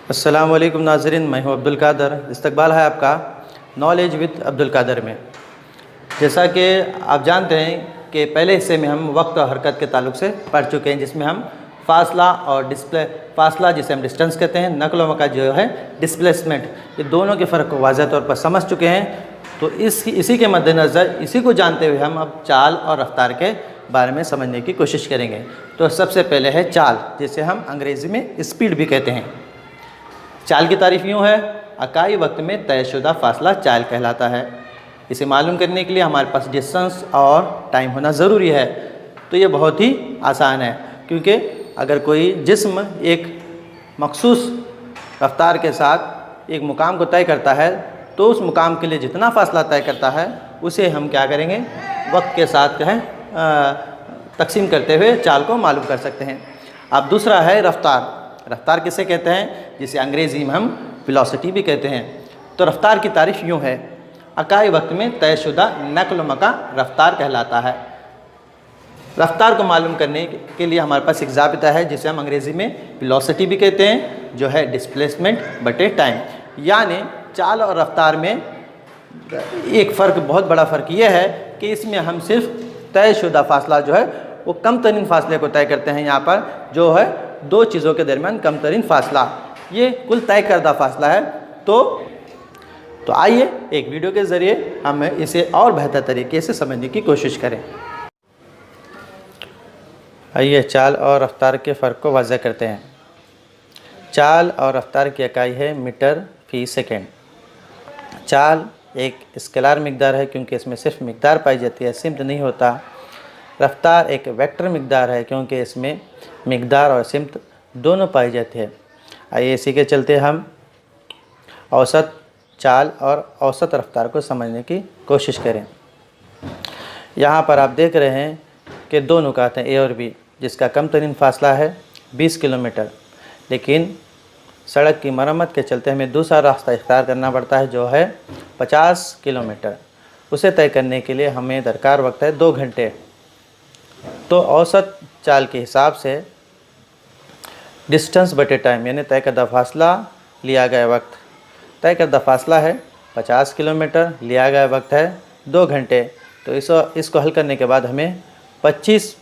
अस्सलाम वालेकुम नाज़रीन, मैं हूं अब्दुल कादर। इस्तकबाल है आपका नॉलेज विद अब्दुल कादर में। जैसा कि आप जानते हैं कि पहले हिस्से में हम वक्त और हरकत के ताल्लुक़ से पढ़ चुके हैं, जिसमें हम फ़ासला और फ़ासला जिसे हम डिस्टेंस कहते हैं, नक़ल व मकान जो है डिस्प्लेसमेंट, ये दोनों के फ़र्क को वाज़ह तौर पर समझ चुके हैं। तो इसी के मद्देनज़र इसी को जानते हुए हम अब चाल और रफ्तार के बारे में समझने की कोशिश करेंगे। तो सबसे पहले है चाल, जिसे हम अंग्रेज़ी में स्पीड भी कहते हैं। चाल की तारीफ़ यूँ है, अकाई वक्त में तयशुदा फ़ासला चाल कहलाता है। इसे मालूम करने के लिए हमारे पास डिस्टेंस और टाइम होना ज़रूरी है। तो ये बहुत ही आसान है, क्योंकि अगर कोई जिस्म एक मखसूस रफ्तार के साथ एक मुकाम को तय करता है, तो उस मुकाम के लिए जितना फ़ासला तय करता है उसे हम क्या करेंगे, वक्त के साथ तकसीम करते हुए चाल को मालूम कर सकते हैं। अब दूसरा है रफ्तार। रफ्तार किसे कहते हैं, जिसे अंग्रेज़ी में हम वेलोसिटी भी कहते हैं। तो रफ्तार की तारीफ़ यूँ है, अकाई वक्त में तयशुदा नक़ल मकान रफ्तार कहलाता है। रफ्तार को मालूम करने के लिए हमारे पास एक ज़ाबिता है, जिसे हम अंग्रेज़ी में वेलोसिटी भी कहते हैं, जो है डिस्प्लेसमेंट बटे टाइम। यानी चाल और रफ्तार में एक फ़र्क, बहुत बड़ा फ़र्क ये है कि इसमें हम सिर्फ तयशुदा फ़ासला जो है वो कम तरीन फ़ासले को तय करते हैं। यहाँ पर जो है दो चीज़ों के दरमियान कम तरीन फ़ासला, ये कुल तय करदा फ़ासला है। तो आइए एक वीडियो के ज़रिए हम इसे और बेहतर तरीके से समझने की कोशिश करें। आइए चाल और रफ्तार के फ़र्क को वाज़ह करते हैं। चाल और रफ्तार की इकाई है मीटर फ़ी सेकेंड। चाल एक स्केलर मिक़दार है, क्योंकि इसमें सिर्फ मिक़दार पाई जाती है, सिमत नहीं होता। रफ्तार एक वेक्टर मिक़दार है, क्योंकि इसमें मिक़दार और सिमत दोनों पाई जाती है। आइए इसी के चलते हम औसत चाल और औसत रफ्तार को समझने की कोशिश करें। यहाँ पर आप देख रहे हैं कि दो नुकात हैं ए और बी, जिसका कम तरीन फ़ासला है 20 किलोमीटर। लेकिन सड़क की मरम्मत के चलते हमें दूसरा रास्ता इख्तियार करना पड़ता है, जो है 50 किलोमीटर। उसे तय करने के लिए हमें दरकार वक्त है 2 घंटे। तो औसत चाल के हिसाब से डिस्टेंस बटे टाइम, यानी तय करदा फ़ासला लिया गया वक्त, तय करदा फ़ासला है 50 किलोमीटर, लिया गया वक्त है 2 घंटे। तो इसको हल करने के बाद हमें 25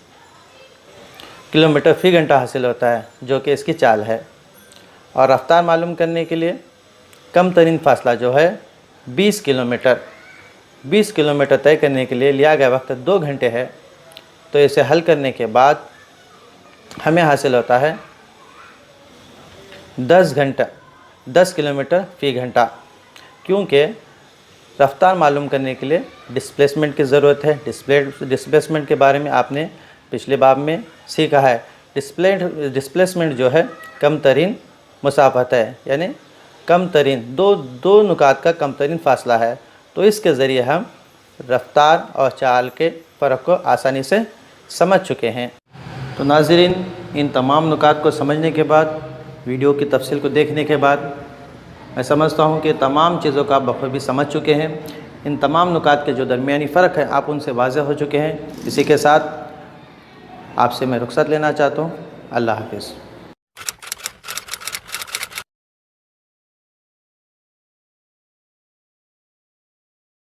किलोमीटर फ़ी घंटा हासिल होता है, जो कि इसकी चाल है। और रफ्तार मालूम करने के लिए कम तरीन फ़ासला जो है 20 किलोमीटर, 20 किलोमीटर तय करने के लिए लिया गया वक्त 2 घंटे है। तो इसे हल करने के बाद हमें हासिल होता है 10 किलोमीटर फ़ी घंटा, क्योंकि रफ्तार मालूम करने के लिए डिस्प्लेसमेंट की ज़रूरत है। डिस्प्लेसमेंट के बारे में आपने पिछले बाब में सीखा है। डिस्प्लेसमेंट जो है कम तरीन मुसाफत है, यानी कम तरीन दो नुकात का कम तरीन फ़ासला है। तो इसके ज़रिए हम रफ्तार और चाल के फ़र्क को आसानी से समझ चुके हैं। तो नाज़रीन, इन तमाम नुकात को समझने के बाद, वीडियो की तफसील को देखने के बाद, मैं समझता हूँ कि तमाम चीज़ों का आप बखूबी समझ चुके हैं। इन तमाम नुकात के जो दरमियानी फ़र्क है आप उनसे वाज़ह हो चुके हैं। इसी के साथ आपसे मैं रुख़्सत लेना चाहता हूँ। अल्लाह हाफ़िज़।